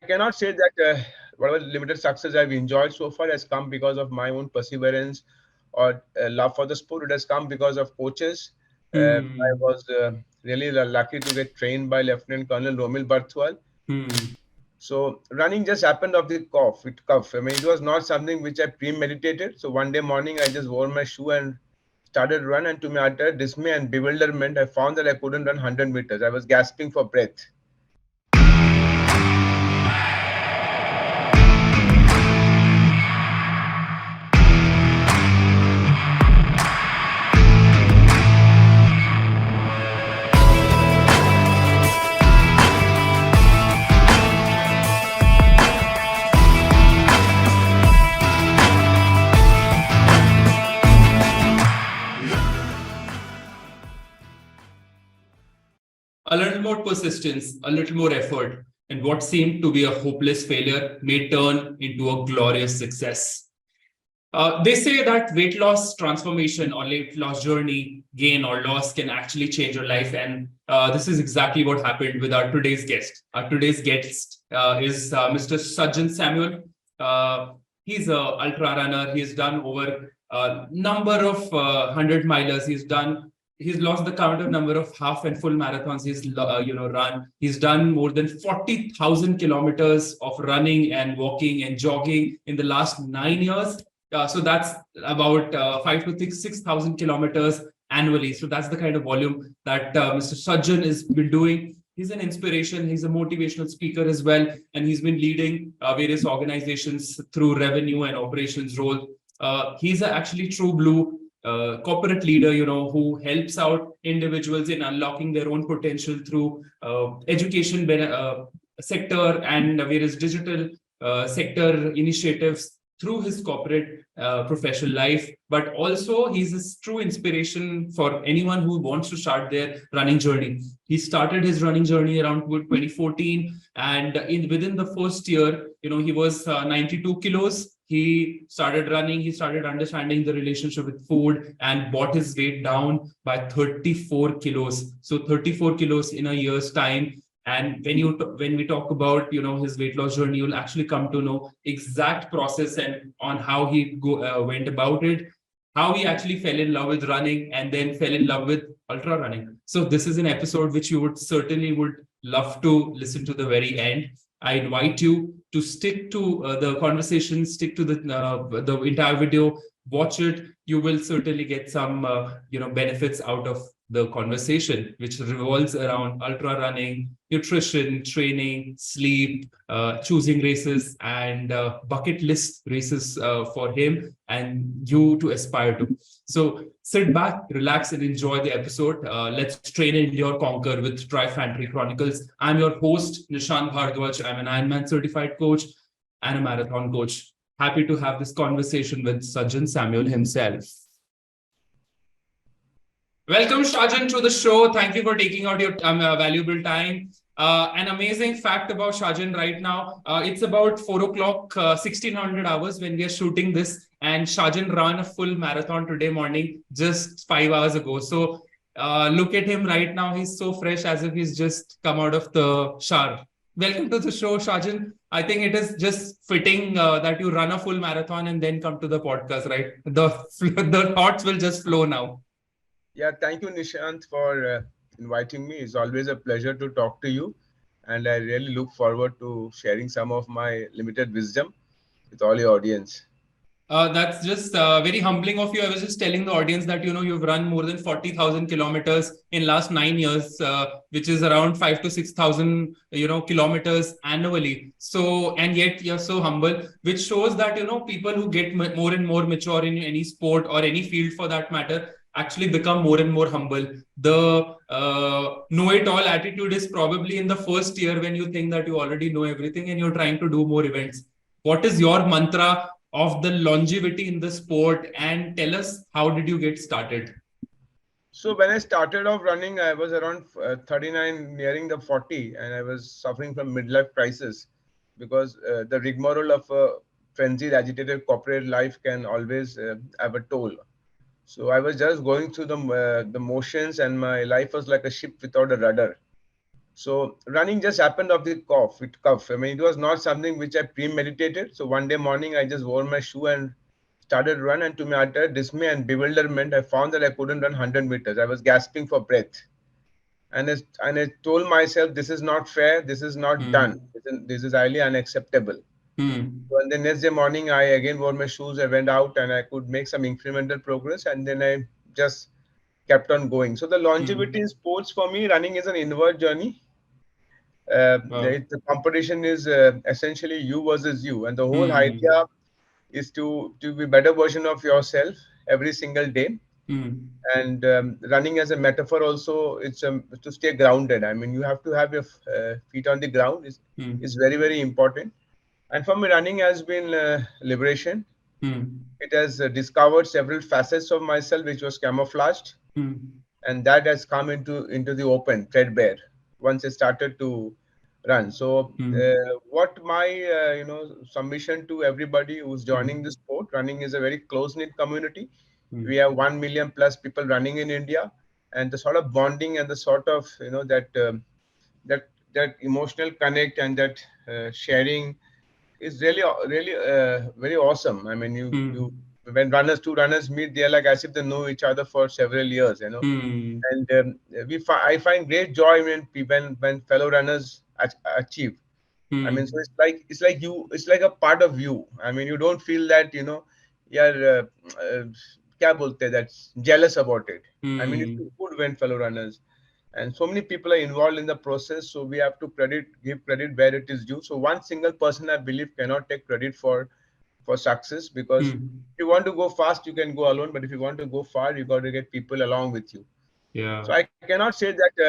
cannot say that whatever limited success I've enjoyed so far has come because of my own perseverance or love for the sport. It has come because of coaches. I Hmm. was really lucky to get trained by Lieutenant Colonel Romil Barthwal. Hmm. So running just happened off the cuff. I mean, it was not something which I premeditated. So one day morning, I just wore my shoe and started run. And to my utter dismay and bewilderment, I found that I couldn't run 100 meters. I was gasping for breath. A little more persistence, a little more effort, and what seemed to be a hopeless failure may turn into a glorious success. They say that weight loss transformation or weight loss journey, gain or loss, can actually change your life. And this is exactly what happened with our today's guest. Our today's guest is Mr. Shajan Samuel. Uh, he's a ultra runner. He's done over a number of 100 milers. He's lost the count of number of half and full marathons he's run. He's done more than 40,000 kilometers of running and walking and jogging in the last 9 years. So that's about 5 to 6,000 kilometers annually. So that's the kind of volume that Mr. Sajjan has been doing. He's an inspiration. He's a motivational speaker as well, and he's been leading various organizations through revenue and operations role. He's a actually true blue corporate leader, who helps out individuals in unlocking their own potential through education sector and various digital sector initiatives through his corporate professional life, but also he's a true inspiration for anyone who wants to start their running journey. He started his running journey around 2014, and within the first year, he was 92 kilos. He started running. He started understanding the relationship with food and brought his weight down by 34 kilos. So 34 kilos in a year's time. And when we talk about his weight loss journey, you'll actually come to know exact process and on how he went about it, how he actually fell in love with running and then fell in love with ultra running. So this is an episode which you would love to listen to the very end. I invite you to stick to the conversation, stick to the entire video, watch it. You will certainly get some benefits out of the conversation, which revolves around ultra running, nutrition, training, sleep, choosing races, and bucket list races for him and you to aspire to. So sit back, relax, and enjoy the episode. Let's train, endure, conquer with Trifantry Chronicles. I'm your host, Nishant Bhardwaj. I'm an Ironman certified coach and a marathon coach. Happy to have this conversation with Shajan Samuel himself. Welcome, Shajan, to the show. Thank you for taking out your valuable time. An amazing fact about Shajan right now, it's about 4 o'clock, 1600 hours when we are shooting this. And Shajan ran a full marathon today morning, just 5 hours ago. So look at him right now. He's so fresh as if he's just come out of the shower. Welcome to the show, Shajan. I think it is just fitting that you run a full marathon and then come to the podcast, right? The thoughts will just flow now. Yeah, thank you, Nishant, for inviting me. It's always a pleasure to talk to you. And I really look forward to sharing some of my limited wisdom with all your audience. That's just very humbling of you. I was just telling the audience that you've run more than 40,000 kilometers in last 9 years, which is around 5 to 6,000 kilometers annually. So and yet you're so humble, which shows that people who get more and more mature in any sport or any field for that matter actually become more and more humble. The know-it-all attitude is probably in the first year when you think that you already know everything and you're trying to do more events. What is your mantra of the longevity in the sport, and tell us how did you get started? So when I started off running, I was around 39, nearing the 40, and I was suffering from midlife crisis because the rigmarole of a frenzied, agitated corporate life can always have a toll. So I was just going through the motions, and my life was like a ship without a rudder. So running just happened of the cuff. I mean, it was not something which I premeditated. So one day morning, I just wore my shoe and started run. And to my utter dismay and bewilderment, I found that I couldn't run 100 meters. I was gasping for breath. And I told myself, this is not fair. This is not done. Hmm. This is highly unacceptable. Hmm. So, and the next day morning, I again wore my shoes. I went out and I could make some incremental progress. And then I just kept on going. So the longevity in Hmm. sports for me, running is an inward journey. Wow. The competition is essentially you versus you, and the whole Hmm. idea is to be better version of yourself every single day. Hmm. And running as a metaphor also, it's to stay grounded. I mean, you have to have your feet on the ground is Hmm. very important. And for me, running has been liberation. Hmm. It has discovered several facets of myself which was camouflaged, Hmm. and that has come into the open, threadbare, once I started to run. So, Hmm. what my submission to everybody who's joining the Hmm. sport, running is a very close knit community. We Hmm. have 1 million plus people running in India, and the sort of bonding and the sort of that emotional connect and that sharing is really very awesome. I mean, you Hmm. when two runners meet, they're like as if they know each other for several years, you know. Hmm. And I find great joy when fellow runners achieve. I mean, so Hmm. it's like a part of you. I mean, you don't feel that you're क्या बोलते हैं, that's jealous about it. I mean, it's Hmm. good when fellow runners and so many people are involved in the process. So we have to give credit where it is due. So one single person, I believe, cannot take credit for success, because Hmm. if you want to go fast, you can go alone. But if you want to go far, you got to get people along with you. So Yeah. I cannot say that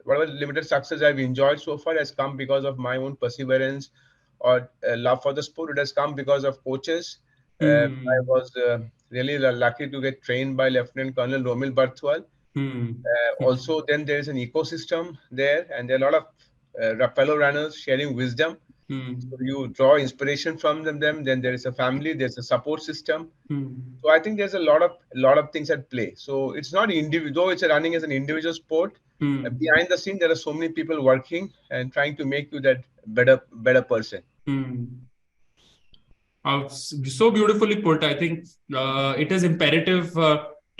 whatever limited success I've enjoyed so far has come because of my own perseverance or love for the sport. It has come because of coaches. I Hmm. was really lucky to get trained by Lieutenant Colonel Romil Barthwal. Hmm. Hmm. Also, then there is an ecosystem there, and there are a lot of fellow runners sharing wisdom. So Hmm. you draw inspiration from them. Then there is a family, there's a support system. Hmm. So I think there's a lot of things at play. So it's not individual, though it's a running as an individual sport. Hmm. Behind the scene, there are so many people working and trying to make you that better person. Hmm. So beautifully put. I think it is imperative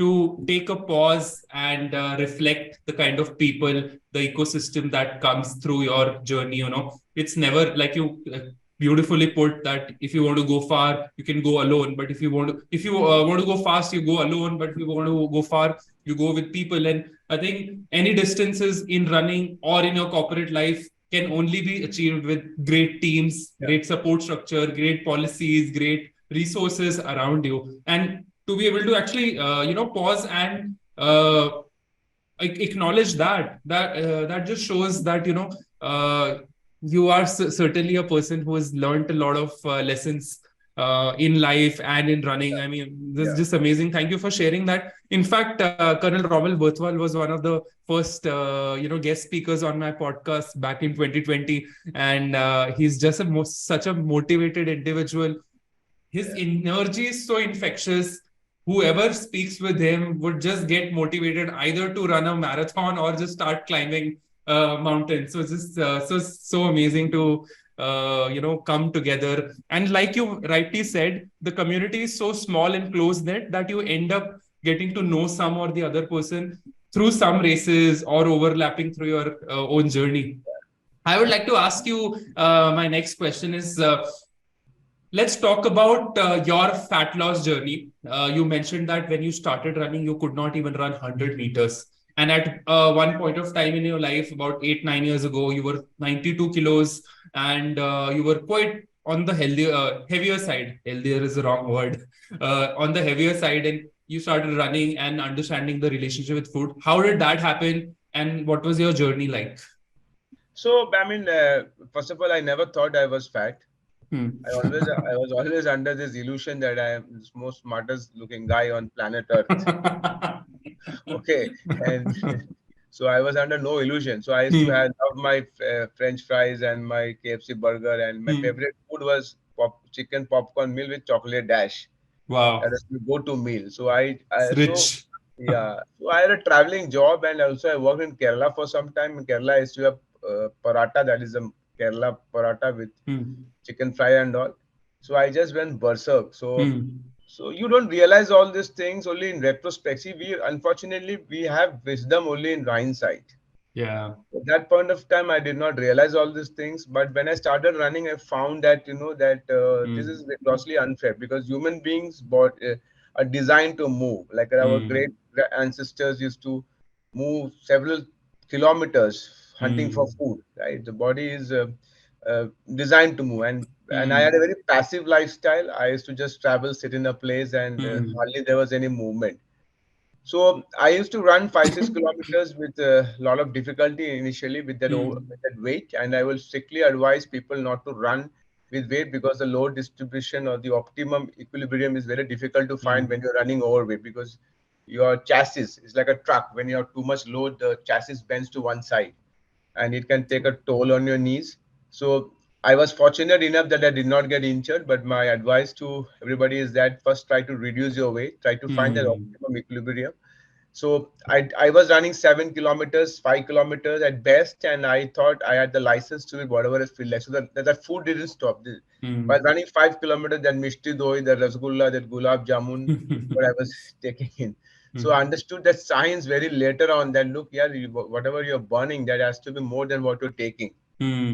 to take a pause and reflect the kind of people, the ecosystem that comes through your journey. It's never like you beautifully put that if you want to go far, you can go alone. But if you want to go fast, you go alone. But if you want to go far, you go with people. And I think any distances in running or in your corporate life can only be achieved with great teams, Yeah. great support structure, great policies, great resources around you. And to be able to actually, pause and acknowledge that just shows that you are certainly a person who has learned a lot of lessons in life and in running. I mean, this is Yeah. just amazing. Thank you for sharing that. In fact, Colonel Rommel Berthwal was one of the first guest speakers on my podcast back in 2020, and he's just such a motivated individual. His Yeah. energy is so infectious. Whoever speaks with him would just get motivated either to run a marathon or just start climbing mountains. So it's just so amazing to come together. And like you rightly said, the community is so small and close knit that you end up getting to know some or the other person through some races or overlapping through your own journey. I would like to ask you, my next question is, let's talk about your fat loss journey. You mentioned that when you started running, you could not even run 100 meters. And at one point of time in your life, about 8, 9 years ago, you were 92 kilos and you were quite on the heavier side. Healthier is the wrong word. On the heavier side, and you started running and understanding the relationship with food. How did that happen? And what was your journey like? So I mean, first of all, I never thought I was fat. Hmm. I was always under this illusion that I am the most smartest looking guy on planet Earth. Okay, and so I was under no illusion. So I used to Hmm. have love my French fries and my KFC burger, and my Hmm. favorite food was chicken popcorn meal with chocolate dash. That Wow. is my go-to meal. So It's so rich. yeah, so I had a traveling job, and also I worked in Kerala for some time. In Kerala, I used to have paratha, that is a Kerala paratha with Hmm. chicken fry and all. So I just went berserk. Hmm. So you don't realize all these things only in retrospect. See, we unfortunately we have wisdom only in hindsight. Yeah. At that point of time, I did not realize all these things. But when I started running, I found that that this Hmm. is grossly unfair because human beings are designed to move. Like our great Hmm. ancestors used to move several kilometers hunting for Hmm. food. Right, the body is uh, designed to move, and I had a Hmm. very passive lifestyle. I used to just travel, sit in a place, and Hmm. hardly there was any movement. So I used to run 5 6 kilometers with a lot of difficulty initially with Hmm. with that weight, and I will strictly advise people not to run with weight because the load distribution or the optimum equilibrium is very difficult to find when Hmm. you're running overweight because your chassis is like a truck. When you have too much load, the chassis bends to one side and it can take a toll on your knees. So I was fortunate enough that I did not get injured, but my advice to everybody is that first try to reduce your weight, try to find that Hmm. optimum equilibrium. So I was running 7 kilometers, 5 kilometers at best, and I thought I had the license to do whatever I feel like. So that food didn't stop. By Hmm. running 5 kilometers, that mishti doi, the rasgulla, that gulab jamun, this is what I was taking in. So I Hmm. understood that science very later on that look, yeah, whatever you're burning, that has to be more than what you're taking.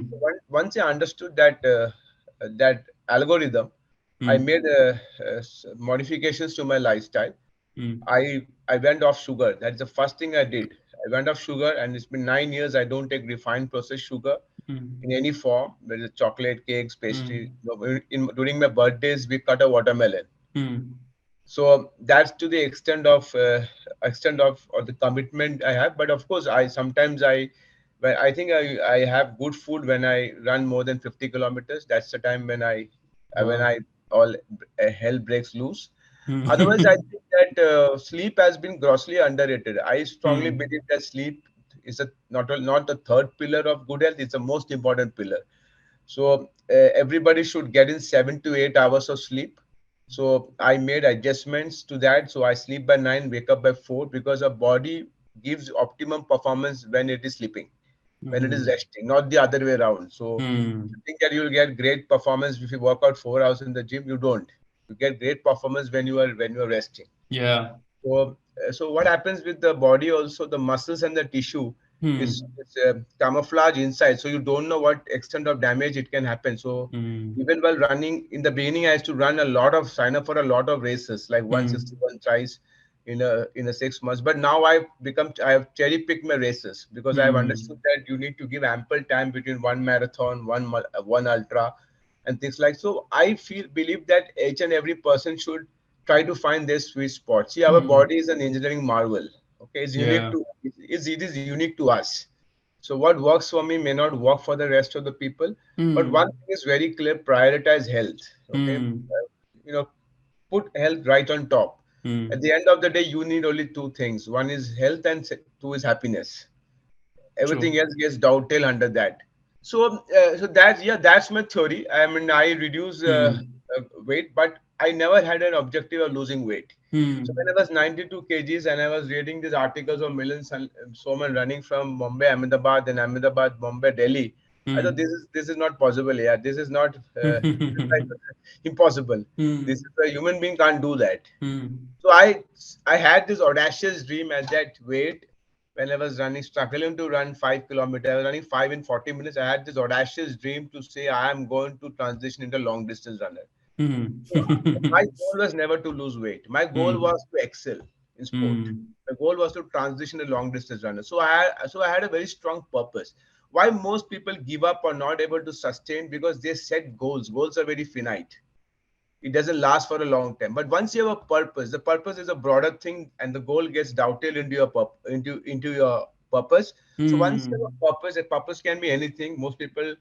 So Hmm. once I understood that algorithm, I Hmm. made modifications to my lifestyle. Hmm. I went off sugar. That's the first thing I did. I went off sugar, and it's been 9 years. I don't take refined processed sugar in Hmm. any form, whether it's chocolate, cakes, pastry. Hmm. During my birthdays, we cut a watermelon. Hmm. So that's to the extent of or the commitment I have. But of course, I sometimes when I think I have good food when I run more than 50 kilometers. That's the time when Wow. I all hell breaks loose. Otherwise, I Hmm. think that sleep has been grossly underrated. I strongly Hmm. believe that sleep is not the third pillar of good health. It's the most important pillar. So everybody should get in 7 to 8 hours of sleep. So I made adjustments to that. So I sleep by 9, wake up by 4 because our body gives optimum performance when it is sleeping, when it is Hmm. resting, not the other way around. So you Hmm. think that you'll get great performance if you work out 4 hours in the gym. You don't. You get great performance when you are resting. Yeah. So what happens with the body also, the muscles and the tissue Hmm. is camouflage inside. So you don't know what extent of damage it can happen. So Hmm. even while running, in the beginning, I used to sign up for a lot of races, like Hmm. 161 thrice in a 6 months. But now I have cherry picked my races because I have understood Hmm. that you need to give ample time between one marathon, one ultra, and things like. So I believe that each and every person should try to find their sweet spot. See, our Hmm. body is an engineering marvel. Okay, Yeah. it is unique to us. So what works for me may not work for the rest of the people. But one Hmm. thing is very clear: prioritize health. Okay, Hmm. you know, put health right on top. At the Hmm. end of the day, you need only two things: one is health, and two is happiness. Everything True. else gets dovetail under that. So that's yeah, that's my theory. I mean, I reduce Hmm. weight, but I never had an objective of losing weight. So when Hmm. I was 92 kgs and I was reading these articles of millions and so man running from Bombay, Ahmedabad, and Ahmedabad, Bombay, Delhi, I thought Hmm. this is not possible. Yeah, this is not this is like Hmm. impossible. This Hmm. is a human being can't do that. Hmm. So I had this audacious dream at that weight when I was running, struggling to run 5 kilometers. I was running 5 in 40 minutes. I had this audacious dream to say I am going to transition into long distance runner. So my Hmm. goal was never to lose weight. My goal was Hmm. to excel in sport. Hmm. The goal was to transition to long distance runner. So I had a very strong purpose. Why most people give up or not able to sustain because they set goals. Goals are very finite. It doesn't last for a long time. But once you have a purpose, the purpose is a broader thing, and the goal gets dovetailed into into your purpose. So once you have Hmm. a purpose, a purpose can be anything. Most people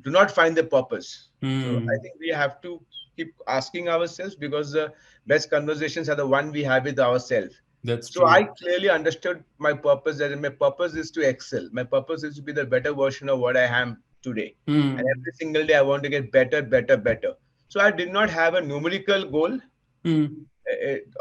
do not find the purpose. So I Hmm. think we have to keep asking ourselves because the best conversations are the one we have with ourselves. That's So I true. clearly understood my purpose. That my purpose is to excel. My purpose is to be the better version of what I am today. And every Hmm. single day I want to get better, better, better. So I did not have a numerical goal. Hmm.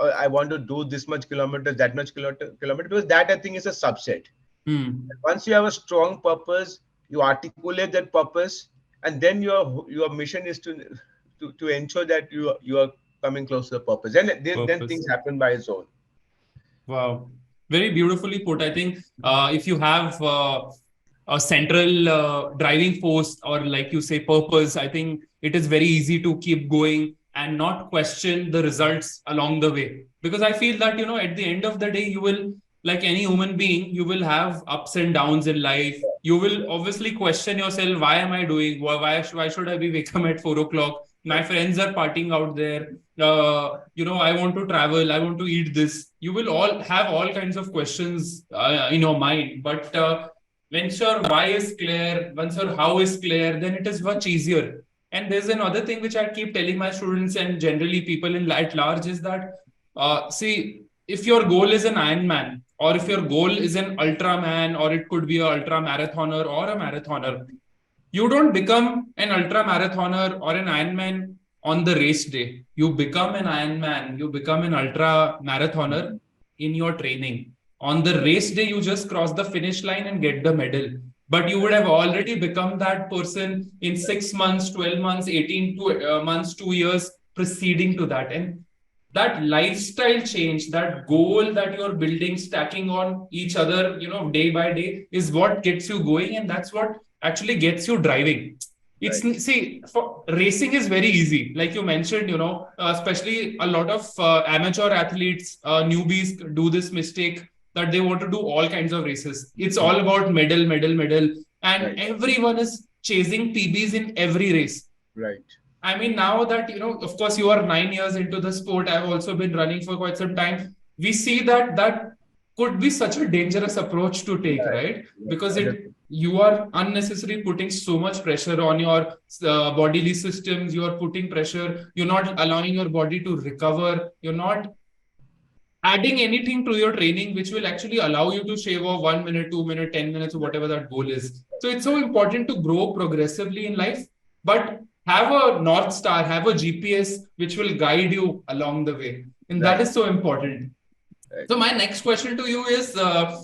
I want to do this much kilometers, that much kilometer, because that I think is a subset. Hmm. Once you have a strong purpose, you articulate that purpose, and then your mission is to ensure that you are coming close to the purpose. Then Purpose. things happen by its own. Wow. Very beautifully put. I think if you have a central driving force, or like you say, purpose, I think it is very easy to keep going and not question the results along the way. Because I feel that, at the end of the day, you will, like any human being, you will have ups and downs in life. You will obviously question yourself, why am I doing? Why should I be wake up at 4 o'clock? My friends are partying out there. I want to travel, I want to eat this. You will all have all kinds of questions in your mind. But once your why is clear, once your how is clear, then it is much easier. And there's another thing which I keep telling my students and generally people in at large is that, see, if your goal is an Ironman, or if your goal is an Ultraman, or it could be a ultra marathoner or a marathoner, you don't become an ultra marathoner or an Ironman on the race day. You become an Ironman, you become an ultra marathoner in your training. On the race day, you just cross the finish line and get the medal. But you would have already become that person in 6 months, 12 months, 18 months, 2 years preceding to that. And that lifestyle change, that goal that you're building, stacking on each other, day by day, is what gets you going. And that's what actually gets you driving. It's Right, see, for racing is very easy, like you mentioned. Especially a lot of amateur athletes, newbies do this mistake that they want to do all kinds of races. It's all about medal, medal, medal, and right, everyone is chasing PBs in every race. right, I mean, now that, of course, you are 9 years into the sport, I've also been running for quite some time. We see that that could be such a dangerous approach to take, right. right? Yeah, Because understood. you are unnecessarily putting so much pressure on your bodily systems. You are putting pressure. You're not allowing your body to recover. You're not adding anything to your training which will actually allow you to shave off 1 minute, 2 minute, 10 minutes, or whatever that goal is. So it's so important to grow progressively in life, but have a North Star, have a GPS which will guide you along the way. And that Right, is so important. right. So, my next question to you is, uh,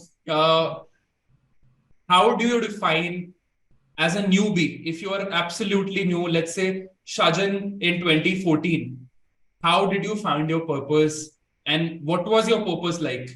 how do you define as a newbie, if you are absolutely new, let's say Shajan in 2014, how did you find your purpose and what was your purpose like?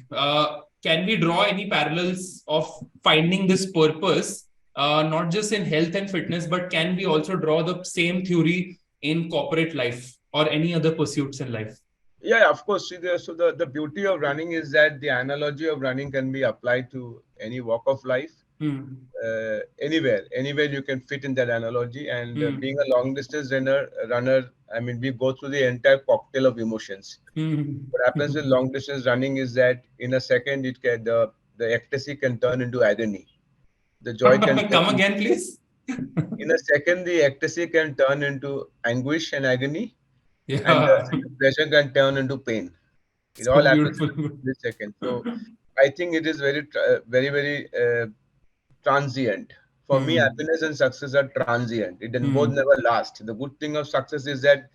Can we draw any parallels of finding this purpose, not just in health and fitness, but can we also draw the same theory in corporate life or any other pursuits in life? Yeah, of course. See, the beauty of running is that the analogy of running can be applied to any walk of life, Hmm. anywhere you can fit in that analogy. And being Hmm. a long distance runner, I mean, we go through the entire cocktail of emotions. Hmm. What happens with long distance running is that in a second, the ecstasy can turn into agony. The joy can turn Come again, please. in a second. The ecstasy can turn into anguish and agony, and Yeah. the pleasure can turn into pain. It all So happens beautiful. in a second. So I think it is very transient. For me, Hmm. happiness and success are transient. It then both Hmm. never last. The good thing of success is that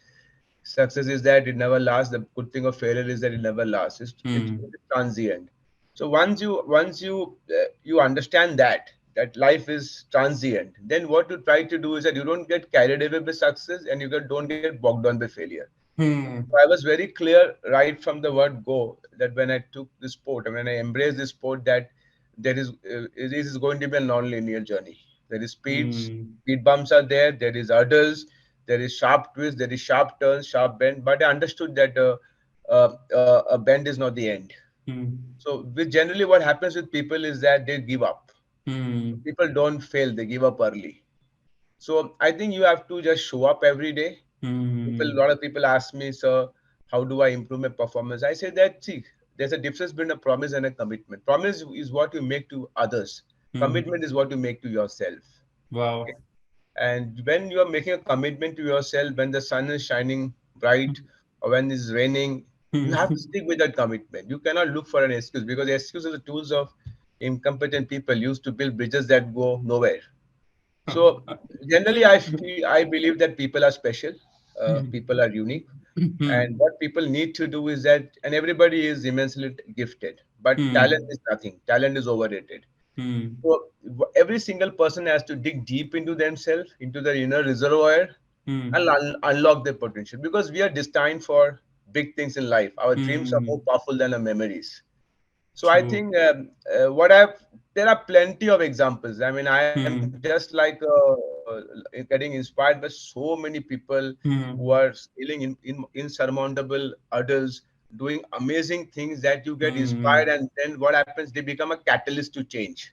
it never lasts. The good thing of failure is that it never lasts. It's Hmm. transient. So once you understand that life is transient, then what you try to do is that you don't get carried away by success and don't get bogged down by failure. So Hmm. I was very clear right from the word go that when I took this sport and when I embraced this sport, that it is going to be a non-linear journey. There is Hmm. speed bumps are there. There is hurdles. There is sharp twists. There is sharp turns, sharp bend. But I understood that a bend is not the end. Hmm. So with generally what happens with people is that they give up. Hmm. People don't fail; they give up early. So I think you have to just show up every day. A Hmm. lot of people ask me, sir, how do I improve my performance? I say that, see, there's a difference between a promise and a commitment. Promise is what you make to others. Commitment Hmm. is what you make to yourself. Okay? Wow. And when you are making a commitment to yourself, when the sun is shining bright or when it's raining, you have to stick with that commitment. You cannot look for an excuse because the excuse are the tools of incompetent people used to build bridges that go nowhere. So generally, I believe that people are special, people are unique, and Hmm. what people need to do is that, and everybody is immensely gifted, but talent Hmm. is nothing. Talent is overrated. Hmm. So every single person has to dig deep into themselves, into their inner reservoir, and Hmm. unlock their potential, because we are destined for big things in life. Our dreams are more Hmm. powerful than our memories. So I True. think what I've there are plenty of examples. I mean, I am just Hmm. like getting inspired by so many people who are Hmm. scaling in insurmountable hurdles, doing amazing things that you get inspired, Hmm. and then what happens? They become a catalyst to change.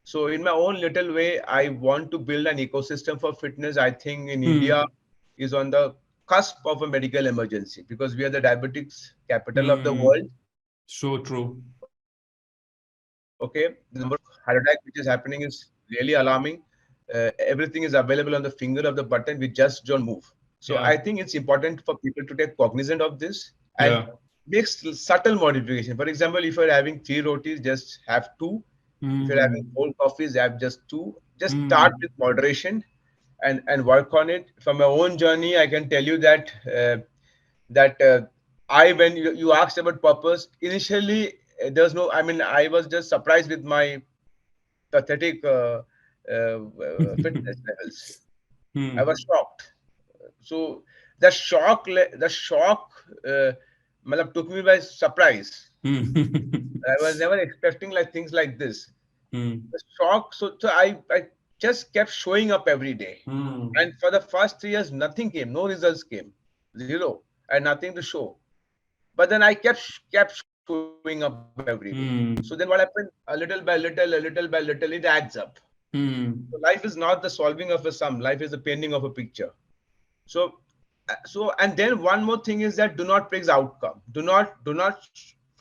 So in my own little way, I want to build an ecosystem for fitness. I think in India Hmm. is on the cusp of a medical emergency, because we are the diabetics capital of the world. Hmm. So true. Okay, the number of heart attack which is happening is really alarming. Everything is available on the finger of the button. We just don't move. So I think it's Yeah. important for people to take cognizant of this and Yeah. make subtle modification. For example, if you're having three rotis, just have two. If you're having Hmm. four coffees, have just two. Just start with Hmm. moderation and work on it. From my own journey, I can tell you that I when you asked about purpose initially, there's no. I mean, I was just surprised with my pathetic fitness levels. I was Hmm. shocked. So the shock, matlab, took me by surprise. Hmm. I was never expecting like things like this. Hmm. The shock. So I just kept showing up every day, Hmm. and for the first 3 years, nothing came, no results came, zero, and nothing to show. But then I kept showing up every day. So then what happened? Hmm. A little by little, it adds up. So Hmm. life is not the solving of a sum. Life is the painting of a picture. So, and then one more thing is that do not prefix outcome. Do not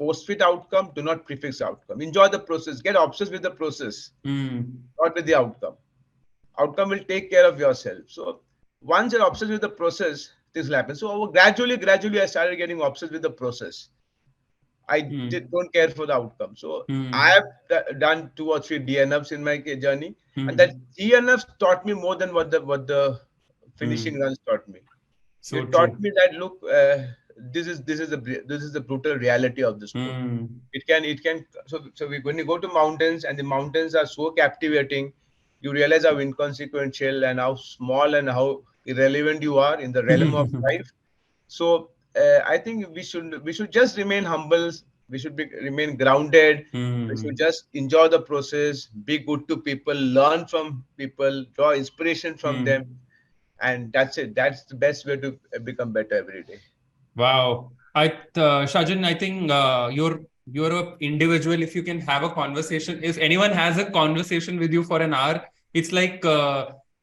force fit outcome. Do not prefix outcome. Enjoy the process. Get obsessed with the process, Hmm. not with the outcome. Outcome will take care of yourself. So once you're obsessed with the process, things will happen. So gradually, I started getting obsessed with the process. Don't care for the outcome. So I Hmm. have done 2 or 3 DNFs in my journey, and that Hmm. DNFs taught me more than what the finishing Hmm. runs taught me. So It taught true. me that look, this is the brutal reality of the sport. Hmm. It can when you go to mountains, and the mountains are so captivating, you realize how inconsequential and how small and how irrelevant you are in the realm of life. So I think we should just remain humble. We should remain grounded. We should Hmm. just enjoy the process, be good to people, learn from people, draw inspiration from them, Hmm. and that's it. That's the best way to become better every day. Wow. Shajan, I think you're a individual. If you can have a conversation, if anyone has a conversation with you for an hour, it's like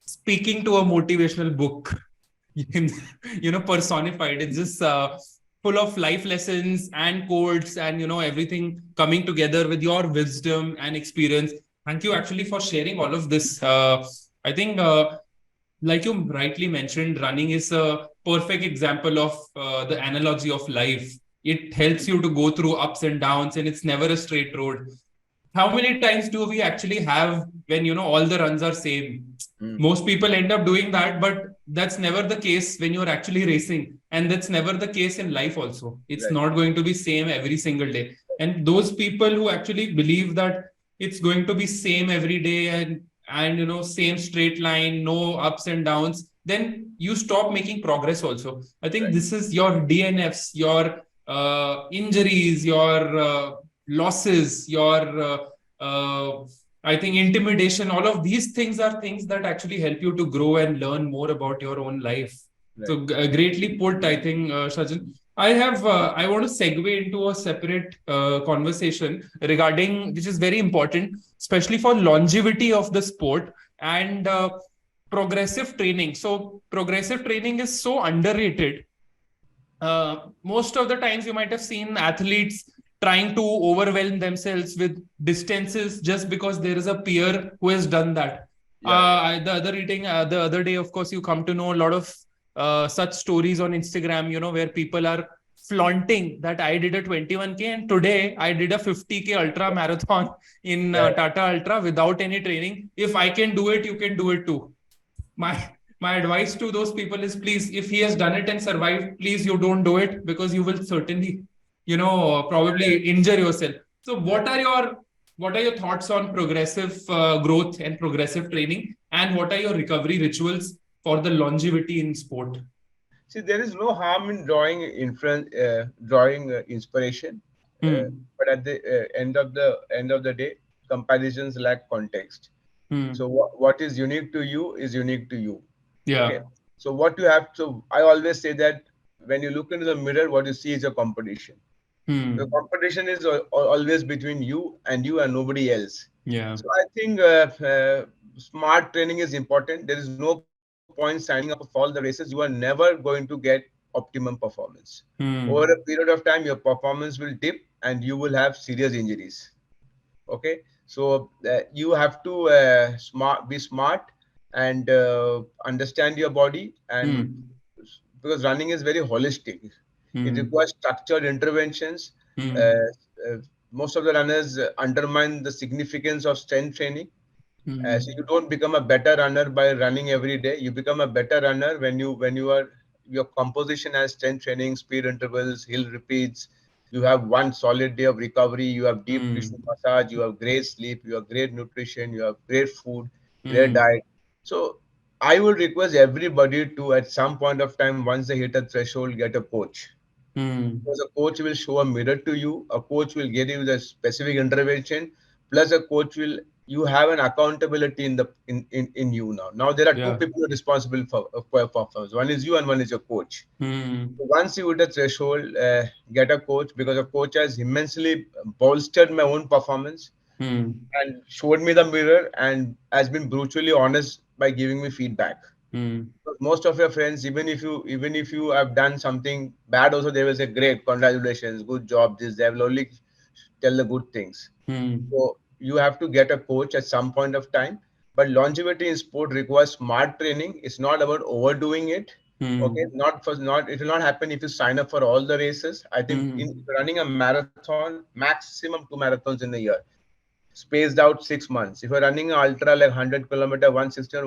speaking to a motivational book. You can, personified. It's just full of life lessons and quotes and everything coming together with your wisdom and experience. Thank you actually for sharing all of this. I think. Like you rightly mentioned, running is a perfect example of the analogy of life. It helps you to go through ups and downs, and it's never a straight road. How many times do we actually have when all the runs are same? Mm, Most people end up doing that, but that's never the case when you're actually racing, and that's never the case in life also. It's right, not going to be same every single day. And those people who actually believe that it's going to be same every day, and same straight line, no ups and downs, then you stop making progress also. I think right, this is your DNFs, your injuries, your losses, your I think intimidation, all of these things are things that actually help you to grow and learn more about your own life. right. So greatly put, I think, Shajan. I want to segue into a separate conversation regarding, which is very important, especially for longevity of the sport and progressive training. So progressive training is so underrated. Most of the times you might have seen athletes trying to overwhelm themselves with distances just because there is a peer who has done that. Yeah, yeah, The other day, of course, you come to know a lot of such stories on Instagram, where people are flaunting that I did a 21K and today I did a 50K ultra marathon in yeah, Tata Ultra without any training. If I can do it, you can do it too. My advice to those people is, please, if he has done it and survived, please, you don't do it, because you will certainly probably injure yourself. So right. what are your what are your thoughts on progressive growth and progressive training? And what are your recovery rituals for the longevity in sport? See, there is no harm in drawing inference, drawing inspiration, Hmm. but at the end of the day, comparisons lack context. So Hmm. what is unique to you is unique to you. Okay. Yeah. So what you have to, I always say that when you look into the mirror, what you see is a competition. The Hmm. competition is always between you and nobody else. Yeah. So I think smart training is important. There is no point signing up for all the races. You are never going to get optimum performance. Over a Hmm. period of time, your performance will dip and you will have serious injuries. Okay, so you have to be smart and understand your body, and Hmm. because running is very holistic, it Hmm. requires structured interventions. uh, Hmm. Most of the runners undermine the significance of strength training. So you Hmm. don't become a better runner by running every day. You become a better runner when you are your composition has strength training, speed intervals, hill repeats. You have one solid day of recovery. You have deep tissue Hmm. massage. You have great sleep. You have great nutrition. You have great food, great Hmm. diet. So I would request everybody to, at some point of time, once they hit a threshold, get a coach, Hmm. because a coach will show a mirror to you. A coach will get you the specific intervention. Plus a coach will, you have an accountability in you now. Now there are two Yeah. people responsible for performance. One is you and one is your coach. Hmm. So once you hit the threshold, get a coach, because a coach has immensely bolstered my own performance Hmm. and showed me the mirror and has been brutally honest by giving me feedback. Hmm. Most of your friends, even if you have done something bad also, they will say, great, congratulations, good job, this, they will only tell the good things. Hmm. So you have to get a coach at some point of time. But longevity in sport requires smart training. It's not about overdoing it. Okay, Hmm. not it will not happen if you sign up for all the races. I think in Hmm. running a marathon, maximum 2 marathons in a year, spaced out 6 months. If you're running an ultra like 100 kilometer, 160,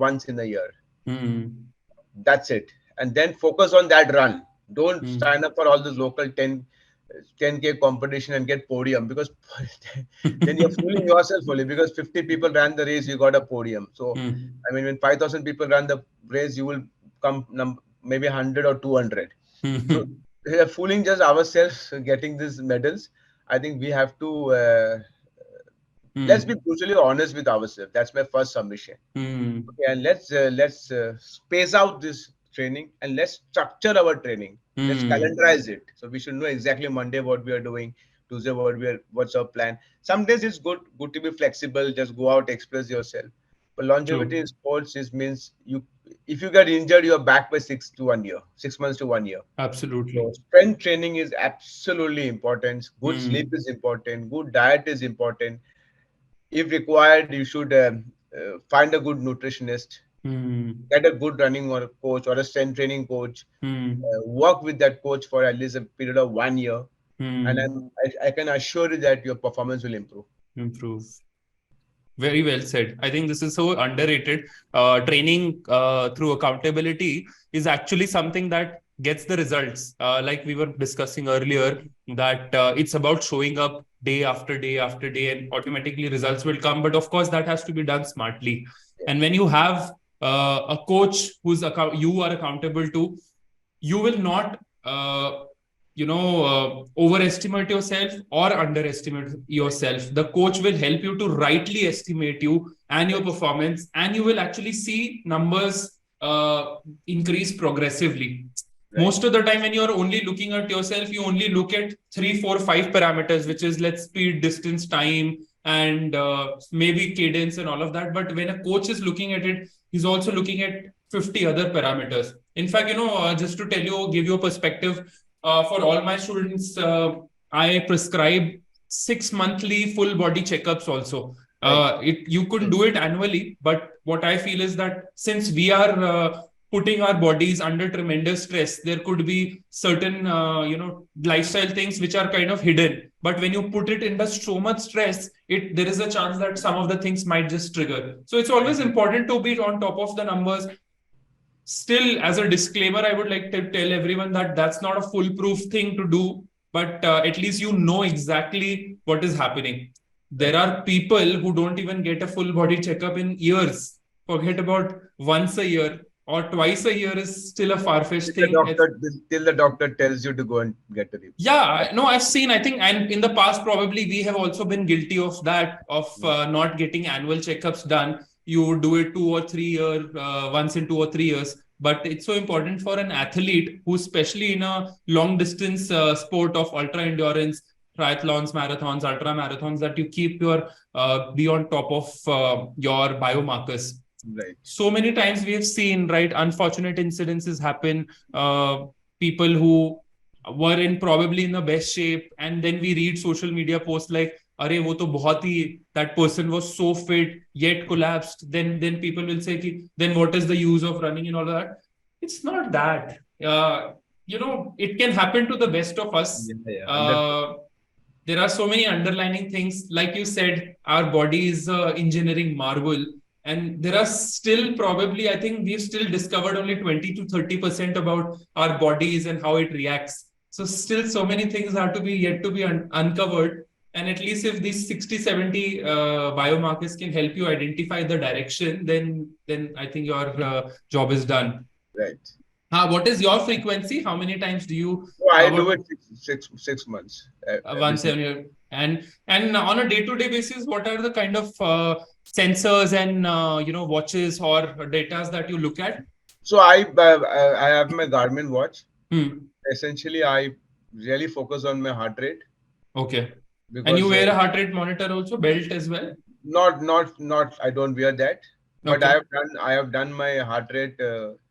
once in a year, Hmm. that's it. And then focus on that run. Don't Hmm. sign up for all those local 10K competition and get podium, because then you're fooling yourself only, because 50 people ran the race, you got a podium. So Hmm. I mean, when 5,000 people run the race, you will come maybe 100 or 200. So Hmm. we are fooling just ourselves getting these medals. I think we have to let's be Hmm. brutally honest with ourselves. That's my first submission. Hmm. Okay, and let's space out this training and let's structure our training. Let's Hmm. calendarize it. So we should know exactly Monday what we are doing, Tuesday what's our plan. Some days it's good to be flexible. Just go out, express yourself. But longevity True. in sports is means you, if you get injured, you're back by 6 to 1 year, 6 months to 1 year. So Absolutely. strength training is absolutely important. Good sleep Hmm. is important. Good diet is important. If required, you should find a good nutritionist, Hmm. get a good running or coach or a strength training coach, Hmm. work with that coach for at least a period of 1 year, and Hmm. I can assure you that your performance will improve. Improve. Very well said. I think this is so underrated. Training through accountability is actually something that gets the results. Like we were discussing earlier, that it's about showing up day after day after day, and automatically results will come. But of course, that has to be done smartly. Yeah. And when you have a coach you are accountable to, you will not overestimate yourself or underestimate yourself. The coach will help you to rightly estimate you and your Right. performance, and you will actually see numbers increase progressively. Right. Most of the time when you're only looking at yourself, you only look at 3 4 5 parameters, which is, let's speed, distance, time, and maybe cadence and all of that. But when a coach is looking at it, he's also looking at 50 other parameters. In fact, just to tell you, give you a perspective, for all my students, I prescribe 6 monthly full body checkups also. Right. You couldn't do it annually, but what I feel is that since we are putting our bodies under tremendous stress, there could be certain lifestyle things which are kind of hidden. But when you put it under so much stress, there is a chance that some of the things might just trigger. So it's always Agree. important to be on top of the numbers. Still, as a disclaimer, I would like to tell everyone that that's not a foolproof thing to do, but at least you know exactly what is happening. There are people who don't even get a full body checkup in years. Forget about once a year or twice a year is still a far-fetched Till the thing. till the doctor tells you to go and get a report. Yeah, no, I've seen, I think, and in the past, probably we have also been guilty of that, of not getting annual checkups done. You do it 2 or 3 years, once in 2 or 3 years. But it's so important for an athlete who's especially in a long distance sport of ultra endurance, triathlons, marathons, ultra marathons, that you keep your be on top of your biomarkers. Right. So many times we have seen, right, unfortunate incidences happen. People who were in probably in the best shape, and then we read social media posts like, "Arey, wo to bahut hi, that person was so fit yet collapsed." Then people will say, ki, "Then what is the use of running and all that?" It's not that. It can happen to the best of us. Yeah, yeah. There are so many underlining things. Like you said, our body is a engineering marvel. And there are still probably, I think we've still discovered only 20 to 30% about our bodies and how it reacts. So still so many things are to be yet to be uncovered. And at least if these 60, 70 biomarkers can help you identify the direction, then I think your job is done. Right. What is your frequency? How many times do you? So I do What, it 6 months. Every once a year. And on a day-to-day basis, what are the kind of sensors and watches or datas that you look at? So I have my Garmin watch. Essentially, I really focus on my heart rate Okay. And you because wear a heart rate monitor also, belt as well? not I don't wear that, but Okay. I have done my heart rate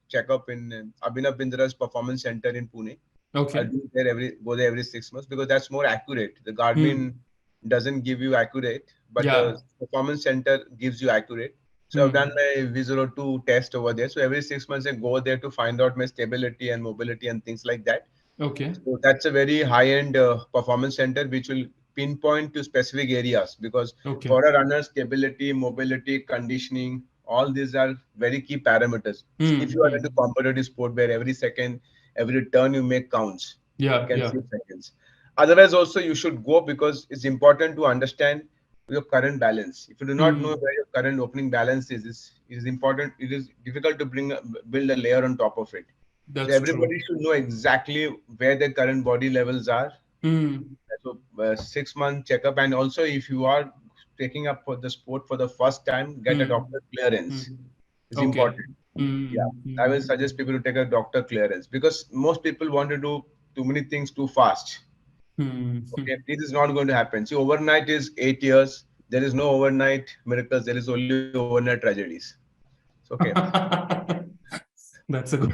checkup in Abhinav Bindra's performance center in Pune. I Okay. do there go there every 6 months because that's more accurate. The Garmin doesn't give you accurate, but Yeah. the performance center gives you accurate. So I've done Hmm. my V02 test over there. So every 6 months I go there to find out my stability and mobility and things like that. Okay. So that's a very high-end performance center which will pinpoint to specific areas because Okay. for a runner, stability, mobility, conditioning, all these are very key parameters. If you are into competitive sport where every second, every turn you make counts, it Yeah. can Yeah. save seconds. Otherwise, also you should go because it's important to understand your current balance. If you do not know where your current opening balance it is important. It is difficult to build a layer on top of it. So That's true. everybody should know exactly where their current body levels are. Hmm. So 6 month checkup, and also if you are taking up for the sport for the first time, get a Hmm. doctor clearance. Hmm. It's Okay. important. Yeah, Hmm. I will Hmm. suggest people to take a doctor clearance because most people want to do too many things too fast. Hmm. Okay, this is not going to happen. See, overnight is 8 years. There is no overnight miracles. There is only overnight tragedies. Okay. That's a good.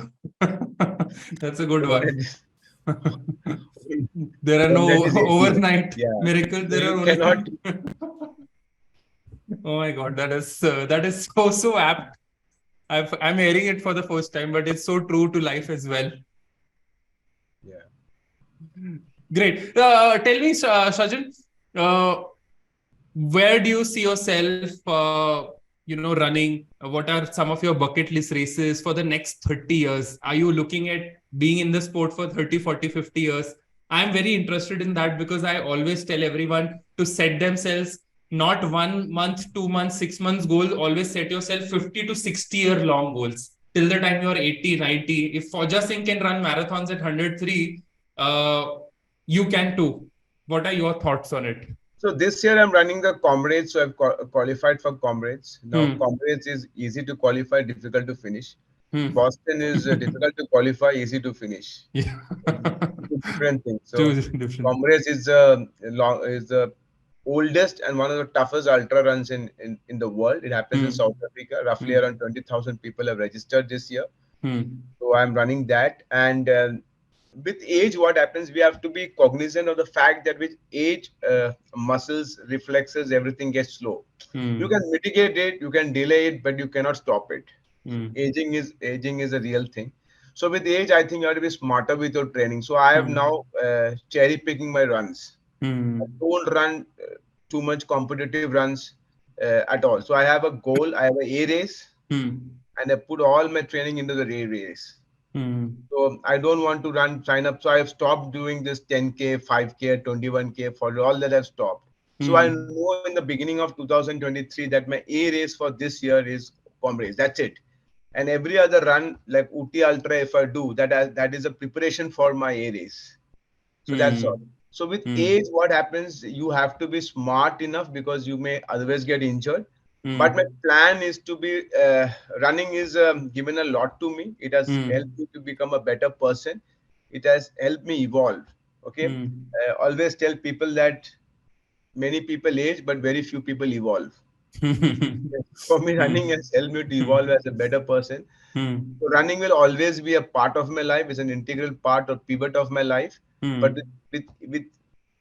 That's a good one. Overnight is There are overnight no is 8 years. overnight Yeah. miracles. So There are you only. cannot. Oh my God, that is so apt. I'm hearing it for the first time, but it's so true to life as well. Yeah. Great. Tell me, Shajan, uh, where do you see yourself, running? What are some of your bucket list races for the next 30 years? Are you looking at being in the sport for 30, 40, 50 years? I'm very interested in that because I always tell everyone to set themselves not 1 month, 2 months, 6 months goals. Always set yourself 50 to 60-year long goals till the time you're 80, 90. If Fauja Singh can run marathons at 103, uh, you can too. What are your thoughts on it? So this year I'm running the comrades. So I've qualified for comrades. Now Hmm. comrades is easy to qualify, difficult to finish. Hmm. Boston is difficult to qualify, easy to finish. Yeah. Two different things. Two So different. comrades is the oldest and one of the toughest ultra runs in the world. It happens in Hmm. South Africa. Roughly Hmm. around 20,000 people have registered this year. Hmm. So I'm running that, and with age, what happens? We have to be cognizant of the fact that with age, muscles, reflexes, everything gets slow. You Hmm. can mitigate it, you can delay it, but you cannot stop it. So Hmm. aging is a real thing. So with age, I think you have to be smarter with your training. So I have Hmm. now cherry picking my runs. I Hmm. don't run too much competitive runs at all. So I have a goal. I have a A race, Hmm. and I put all my training into the A race. Hmm. So I don't want to sign up. So I have stopped doing this 10K, 5K, 21K for all that I've stopped. So I Hmm. know in the beginning of 2023 that my A race for this year is Comrades. That's it. And every other run like Uti Ultra, if I do that is a preparation for my A race. So that's all. Hmm. So with Hmm. age, what happens? You have to be smart enough because you may otherwise get injured. But my Hmm. plan is to be running is given a lot to me. It has Hmm. helped me to become a better person. It has helped me evolve. Okay, Hmm. always tell people that many people age, but very few people evolve. Hmm. For me, running Hmm. has helped me to evolve Hmm. as a better person. Hmm. So running will always be a part of my life. It's an integral part or pivot of my life. But Hmm. with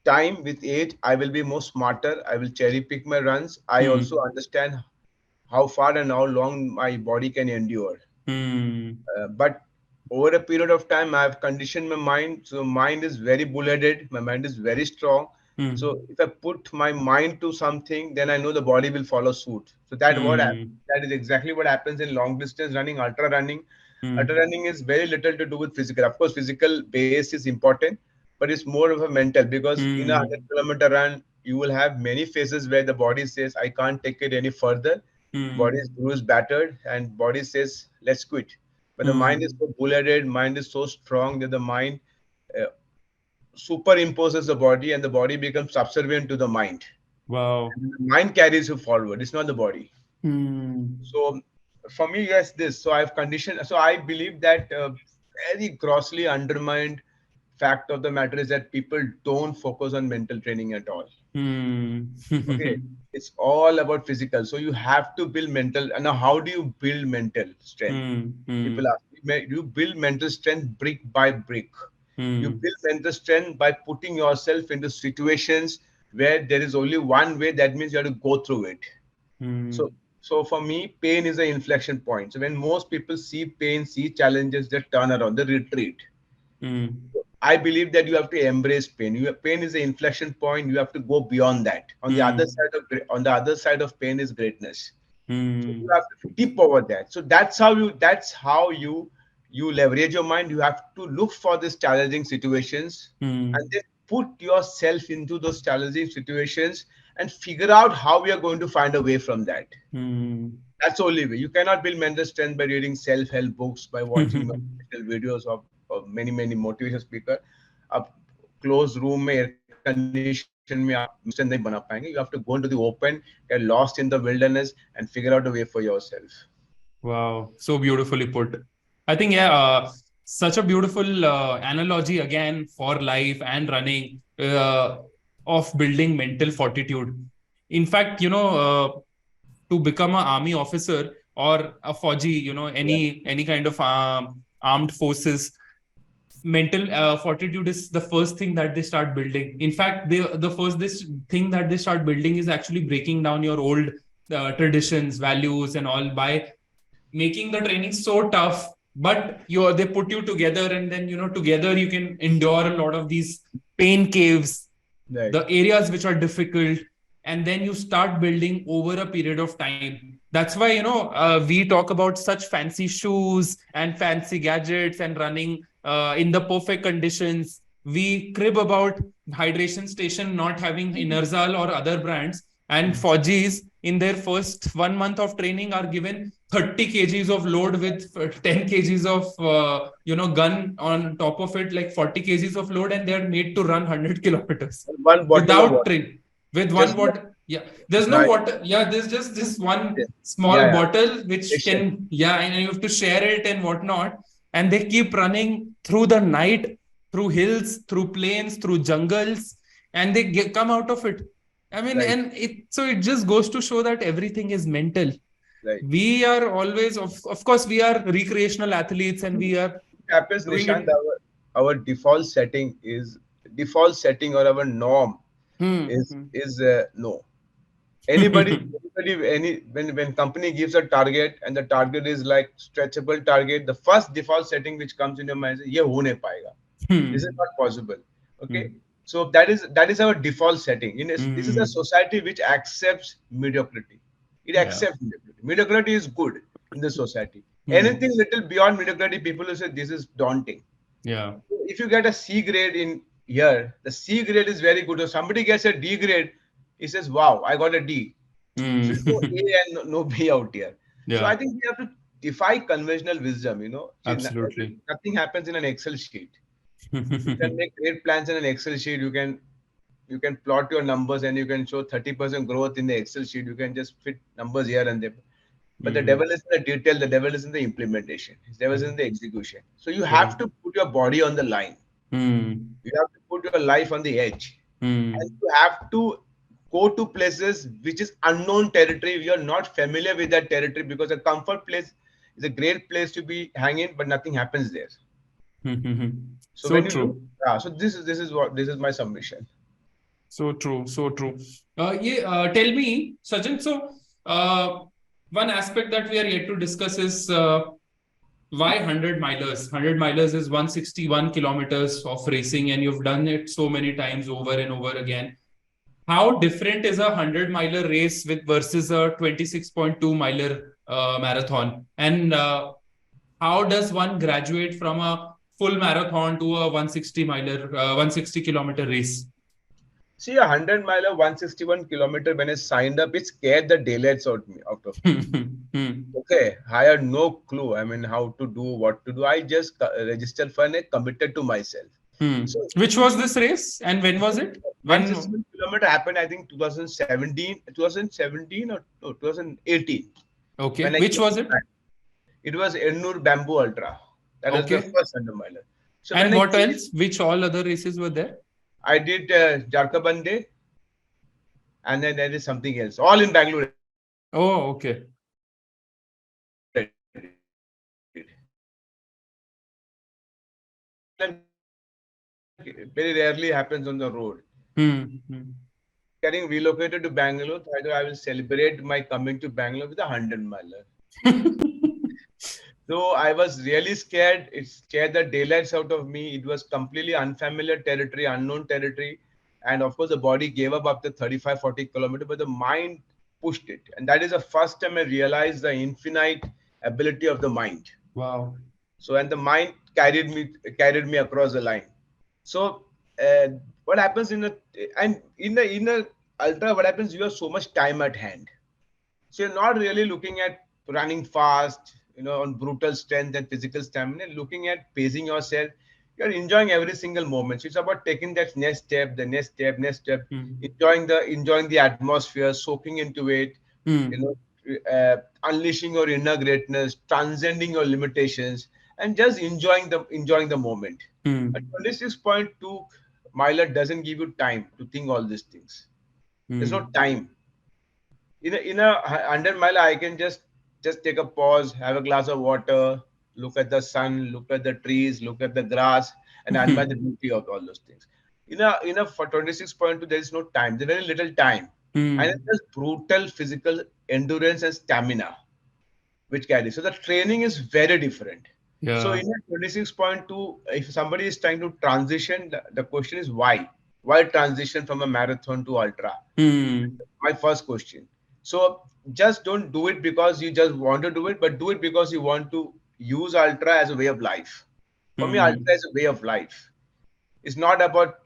time, with age, I will be more smarter. I will cherry pick my runs. I also Hmm. understand how far and how long my body can endure. Hmm. But over a period of time, I have conditioned my mind. So mind is very bull-headed. My mind is very strong. So Hmm. if I put my mind to something, then I know the body will follow suit. So Hmm. that is exactly what happens in long distance running, ultra running. Ultra Hmm. running is very little to do with physical. Of course, physical base is important, but it's more of a mental because in a 100-kilometer run, you will have many phases where the body says, I can't take it any further. Body is Hmm. bruised, battered, and body says, let's quit. But the mind is Hmm. so bull-headed, mind is so strong that the mind uh, superimposes the body, and the body becomes subservient to the mind. Wow. And the mind carries you forward. It's not the body. Hmm. So for me, yes, this. So I've conditioned. So I believe that very grossly undermined fact of the matter is that people don't focus on mental training at all. Hmm. Okay, it's all about physical. So you have to build mental. And now, how do you build mental strength? Hmm. People Hmm. ask me, you build mental strength brick by brick. You Hmm. build mental strength by putting yourself into situations where there is only one way. That means you have to go through it. So, Hmm. so for me, pain is an inflection point. So when most people see pain, see challenges, they turn around, they retreat. Hmm. I believe that you have to embrace pain. Pain is an inflection point. You have to go beyond that. Hmm. On the other side of pain is greatness. So you Hmm. have to tip over that. So that's how you leverage your mind. You have to look for these challenging situations and Hmm. then put yourself into those challenging situations and figure out how we are going to find a way from that. Hmm. That's the only way. You cannot build mental strength by reading self-help books, by watching Hmm. motivational videos of many motivational speakers. A closed room में air condition में आप mental strength नहीं बना पाएंगे. You have to go into the open, get lost in the wilderness, and figure out a way for yourself. Wow, so beautifully put. I think, yeah, such a beautiful analogy again for life and running of building mental fortitude. In fact, to become an army officer or a Fauji, Yeah, any kind of armed forces, mental fortitude is the first thing that they start building. In fact, the first this thing that they start building is actually breaking down your old traditions, values, and all by making the training so tough. But they put you together, and then together you can endure a lot of these pain caves, right. the areas which are difficult, and then you start building over a period of time. That's why we talk about such fancy shoes and fancy gadgets and running in the perfect conditions. We crib about hydration station not having Inerzal or other brands, and Fauji's in their first 1 month of training are given 30 kgs of load with 10 kgs of gun on top of it, like 40 kgs of load, and they're made to run 100 kilometers One bottle of without water, train, with one just one. water. Yeah, there's no Right. water. Yeah, there's just this one Yeah, small yeah. bottle which Ration. can, yeah, and you have to share it and whatnot. And they keep running through the night, through hills, through plains, through jungles, and they come out of it. I mean, Right. and it just goes to show that everything is mental. Right. We are always, of course, we are recreational athletes and we are Happens, doing Nishant, it. our default setting or our norm is Hmm. no. Anybody, any when company gives a target and the target is like stretchable target, the first default setting which comes in your mind is, ये हो नहीं पाएगा. This is Hmm. not possible. Okay, Hmm. so that is our default setting. This is a Hmm. society which accepts mediocrity. It Yeah. accepts mediocrity. Mediocrity is good in the society. Hmm. Anything little beyond mediocrity, people will say this is daunting. Yeah. If you get a C grade in here, the C grade is very good. If somebody gets a D grade, He says, wow, I got a D. So it's no Hmm. A and no B out here. So I Yeah, think we have to defy conventional wisdom, you know. See, absolutely. nothing happens in an Excel sheet. You can make great plans in an Excel sheet. You can plot your numbers and you can show 30% growth in the Excel sheet. You can just fit numbers here and there. But the devil Hmm. is in the detail, the devil is in the implementation, the devil is in the execution. So you have Correct. to put your body on the line. Hmm. You have to put your life on the edge. And Hmm. you have to go to places which is unknown territory. You are not familiar with that territory, because a comfort place is a great place to be hanging, but nothing happens there. So So when you look, true. so this is my submission. So true. So true. Tell me, Sajjan. So, uh, one aspect that we are yet to discuss is why 100 milers. 100 milers is 161 kilometers of racing, and you've done it so many times over and over again. How different is a 100 miler race with versus a 26.2 miler marathon? And how does one graduate from a full marathon to a 160 miler, 160 kilometer race? See, 100 miler, 161 kilometer, when I signed up, it scared the daylights out of me. Hmm. Okay, I had no clue. I mean, how to do, what to do. I just registered for and I committed to myself. Hmm. So Which was this race and when was it? When? 161 kilometer happened, I think 2017 or no, 2018, when Okay. I Which came was it? back. It was Ennur Bamboo Ultra. That was the Okay. first 100 miler. So when And I what came, else? Which all other races were there? I did Jarkabande, and then there is something else. All in Bangalore I did. Oh, okay. Very rarely happens on the road. Hmm. Hmm. Getting relocated to Bangalore, I thought I will celebrate my coming to Bangalore with a 100 miler. So I was really scared. It scared the daylights out of me. It was completely unfamiliar territory, unknown territory. And of course, the body gave up after 35, 40 kilometers, but the mind pushed it. And that is the first time I realized the infinite ability of the mind. Wow. So, and the mind carried me across the line. So, uh, what happens in a ultra? What happens? You have so much time at hand, so you're not really looking at running fast, on brutal strength and physical stamina. Looking at pacing yourself, you're enjoying every single moment. So it's about taking that next step, the next step, next step, Hmm. enjoying the atmosphere, soaking into it, you Hmm. know, unleashing your inner greatness, transcending your limitations, and just enjoying the moment. A Hmm. 26.2 miler doesn't give you time to think all these things. There's no Hmm. time. In a 100 mile, I can just take a pause, have a glass of water, look at the sun, look at the trees, look at the grass, and admire the beauty of all those things. In a for 26.2, there is no time. There's very little time, and it's Hmm. just brutal physical endurance and stamina which carries. So the training is very different. So Yeah. in a 26.2, if somebody is trying to transition, the question is why? Why transition from a marathon to ultra? Hmm. My first question. So just don't do it because you just want to do it, but do it because you want to use ultra as a way of life. For me, ultra Hmm. is a way of life. It's not about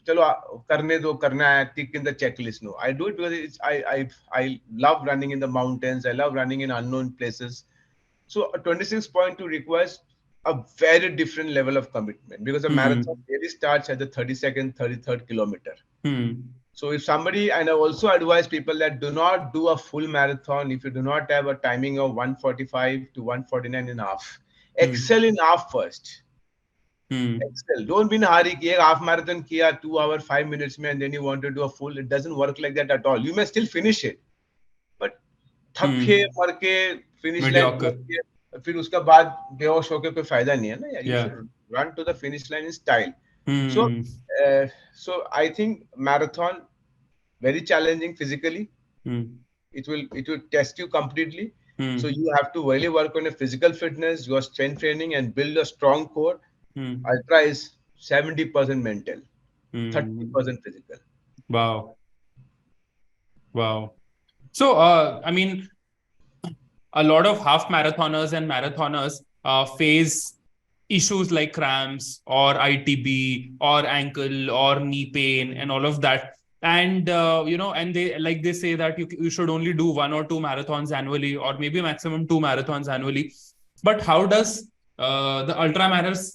chalo karne do karna hai tick in the checklist. No, I do it because I love running in the mountains. I love running in unknown places. So a 26.2 requires a very different level of commitment, because a marathon Hmm. really starts at the 32nd, 33rd kilometer. Hmm. So if somebody, and I also advise people that do not do a full marathon if you do not have a timing of 145 to 149 and a half. Hmm. Excel in half first. Hmm. Excel. Don't be in a hurry. कि एक half marathon किया 2 hour 5 minutes में, and then you want to do a full. It doesn't work like that at all. You may still finish it, but थक के Hmm. मर के finish line पहुंच Mediocre. के फिर उसका बाद बेहोश होके कोई फायदा नहीं है ना यार. You Yeah. should run to the finish line in style. So, Hmm. so I think marathon very challenging physically. Hmm. It will test you completely. So Hmm. you have to really work on your physical fitness, your strength training, and build a strong core. Hmm. Ultra is 70% mental, Hmm. 30% physical. Wow. Wow. So, I mean, a lot of half marathoners and marathoners face issues like cramps or ITB or ankle or knee pain and all of that. And and they say that you should only do 1 or 2 marathons annually, or maybe maximum 2 marathons annually. But how does the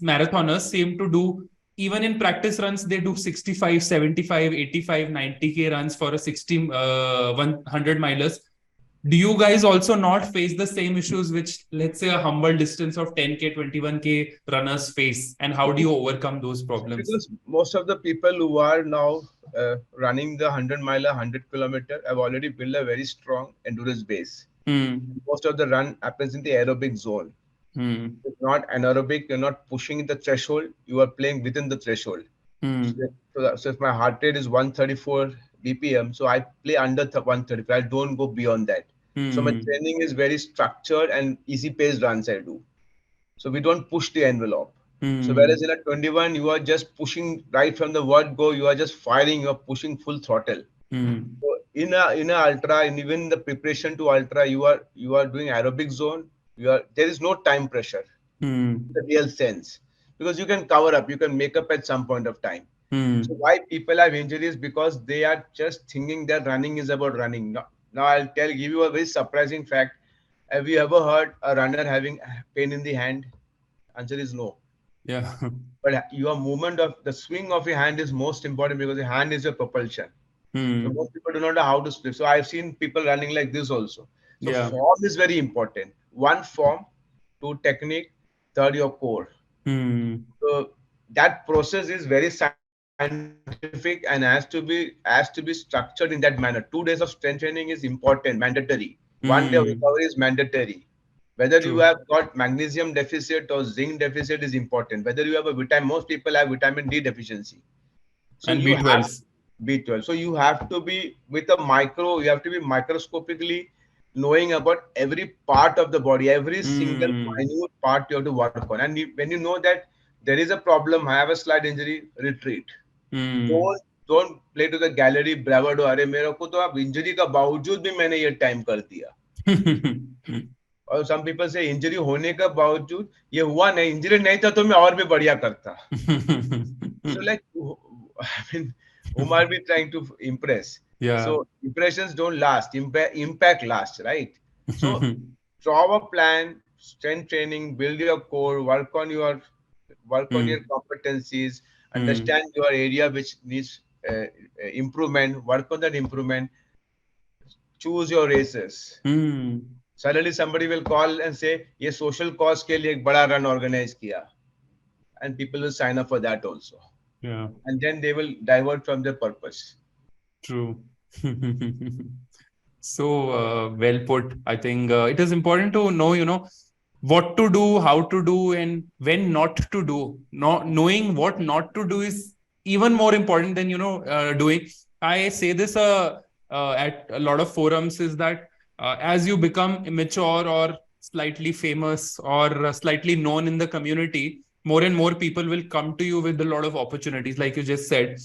marathoners seem to do? Even in practice runs, they do 65, 75, 85, 90K runs for a 100 milers. Do you guys also not face the same issues which, let's say, a humble distance of 10K, 21K runners face? And how do you overcome those problems? Because most of the people who are now running the 100 mile, 100 kilometer have already built a very strong endurance base. Hmm. Most of the run happens in the aerobic zone. Hmm. It's not anaerobic, you're not pushing the threshold, you are playing within the threshold. So, Hmm. so if my heart rate is 134 BPM, so I play under 135. I don't go beyond that. So my Hmm. training is very structured and easy paced runs I do. So we don't push the envelope. So whereas Hmm. in a 21, you are just pushing right from the word go, you are just firing, you are pushing full throttle. Hmm. So in a ultra, and even the preparation to ultra, you are doing aerobic zone. There is no time pressure in Hmm. the real sense, because you can cover up, you can make up at some point of time. So Hmm. why people have injuries? Because they are just thinking that running is about running. Now give you a very surprising fact. Have you ever heard a runner having pain in the hand? Answer is no. Yeah. But your movement of the swing of your hand is most important, because the hand is your propulsion. So Hmm. most people do not know how to split. So I've seen people running like this also. So Yeah. form is very important. One, form; two, technique; third, your core. Hmm. So that process is very scientific and has to be structured in that manner. 2 days of strength training is important, mandatory. 1 day of recovery Hmm. is mandatory. Whether you True. have got magnesium deficit or zinc deficit is important. Whether you have a vitamin, most people have vitamin D deficiency. So And you have B12. B12. So you have to be with a micro, you have to be microscopically knowing about every part of the body, every single Hmm. minute part you have to work on. And when you know that there is a problem, I have a slight injury, retreat. Hmm. Don't play to the gallery bravado. अरे मेरे को तो अब injury का बावजूद भी मैंने ये टाइम कर दिया. और some people say इंजरी होने का बावजूद ये हुआ नहीं, इंजरी नहीं था तो मैं और भी बढ़िया करता. So like, I mean, whom are we trying to impress? Yeah. So impressions don't last. Impact lasts, right? So draw a plan, strength training, build your core, work on your Hmm. competencies, Hmm. understand your area which needs improvement, work on that improvement, choose your races. Hmm. Suddenly somebody will call and say, ये social cause के लिए एक बड़ा run organize किया, and people will sign up for that also, Yeah. and then they will divert from their purpose. True. So well put. I think it is important to know, what to do, how to do, and when not to do. Not knowing what not to do is even more important than doing. I say this at a lot of forums is that as you become immature or slightly famous or slightly known in the community, more and more people will come to you with a lot of opportunities, like you just said.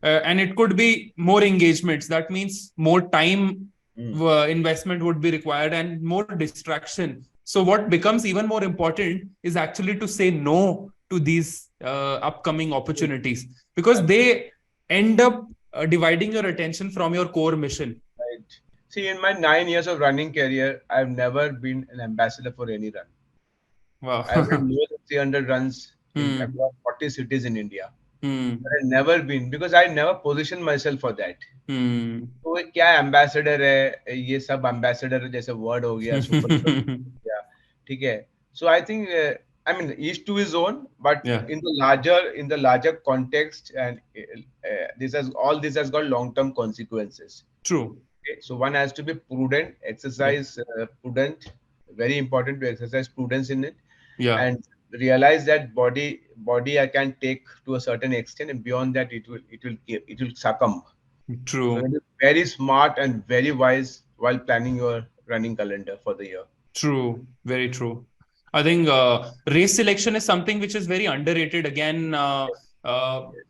And it could be more engagements. That means more time Mm. investment would be required and more distraction. So what becomes even more important is actually to say no to these upcoming opportunities, because they end up dividing your attention from your core mission. Right. See, in my 9 years of running career, I've never been an ambassador for any run. I've Wow. done more than 300 runs in Hmm. across 40 cities in India. But Hmm. I've never been, because I never positioned myself for that. Hmm. तो ये क्या ambassador है, ये सब ambassador जैसे word हो गया, super हो गया, ठीक है. So I think, I mean, each to his own, but Yeah. in the larger context, and this has got long term consequences. True. Okay, so one has to be prudent, Yeah. exercise prudent, very important to exercise prudence in it, Yeah. and realize that body I can take to a certain extent, and beyond that it will succumb. So True. it is very smart and very wise while planning your running calendar for the year. True, very true. I think race selection is something which is very underrated. Again, uh, Yes.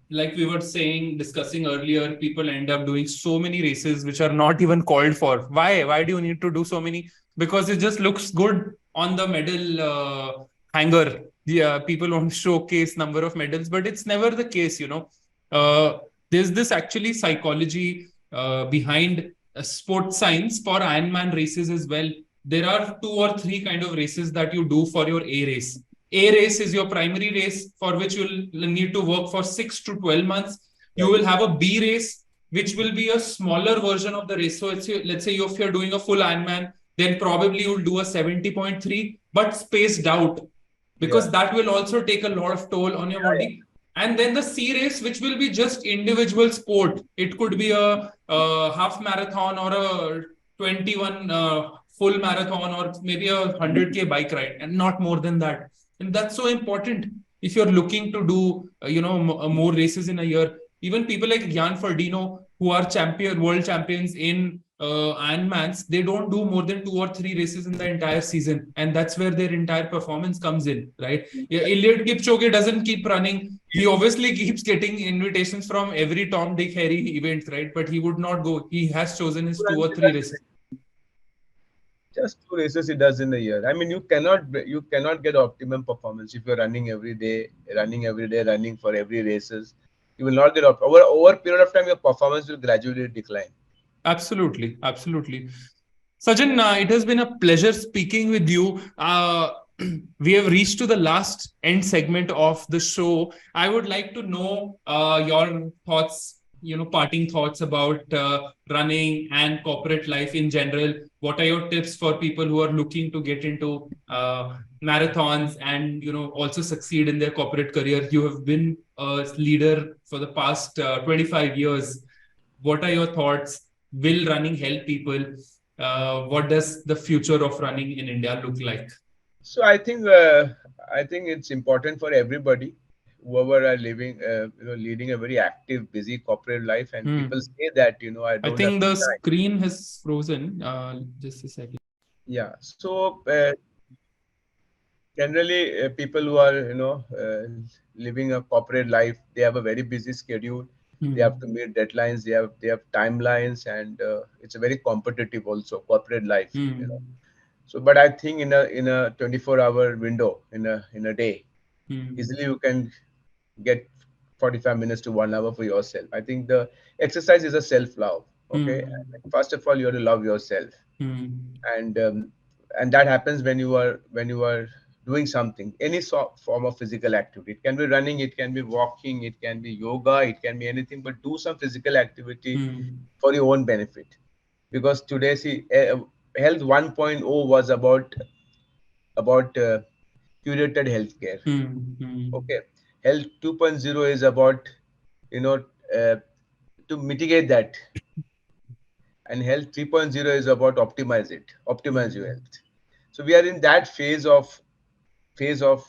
like we were saying, discussing earlier, people end up doing so many races which are not even called for. Why? Why do you need to do so many? Because it just looks good on the medal hanger. Yeah, people want to showcase number of medals, but it's never the case. there's this actually psychology behind sports science for Ironman races as well. There are two or three kind of races that you do for your A race. A race is your primary race for which you'll need to work for 6 to 12 months. You Right. will have a B race, which will be a smaller version of the race. So let's say if you're doing a full Ironman, then probably you'll do a 70.3, but spaced out, because Yeah. that will also take a lot of toll on your Yeah. body. And then the C race, which will be just individual sport. It could be a half marathon or a 21 full marathon, or maybe a 100K bike ride, and not more than that. And that's so important if you're looking to do more races in a year. Even people like Jan Ferdino, who are world champions in Ironmans, they don't do more than 2 or 3 races in the entire season, and that's where their entire performance comes in, right? Yeah, Eliud Kipchoge doesn't keep running. He obviously keeps getting invitations from every Tom, Dick, Harry event, right? But he would not go. He has chosen his 2 or 3 races. Just 2 races he does in a year. I mean, you cannot get optimum performance if you're running for every races. You will not get over a period of time. Your performance will gradually decline. Absolutely, absolutely. Sajan, it has been a pleasure speaking with you. We have reached to the last end segment of the show. I would like to know your thoughts, parting thoughts about running and corporate life in general. What are your tips for people who are looking to get into marathons and also succeed in their corporate career? You have been a leader for the past 25 years. What are your thoughts? Will running help people? What does the future of running in India look like? So I think it's important for everybody, whoever are leading a very active, busy corporate life, and people Hmm. say that I I don't have think the time. screen has frozen. Just a second. Yeah. So generally, people who are living a corporate life, they have a very busy schedule. They have to Hmm. meet deadlines. They have timelines, and it's a very competitive also corporate life. Hmm. So, but I think in a 24-hour window in a day, Hmm. easily you can get 45 minutes to 1 hour for yourself. I think the exercise is a self love. Okay, Hmm. first of all, you have to love yourself, Hmm. and that happens when you are doing something, any form of physical activity. It can be running, it can be walking, it can be yoga, it can be anything, but do some physical activity Hmm. for your own benefit. Because today, see, health 1.0 was about curated healthcare. Hmm. Hmm. Okay, health 2.0 is about you know uh, to mitigate that, and health 3.0 is about optimize your Hmm. health. So we are in that phase of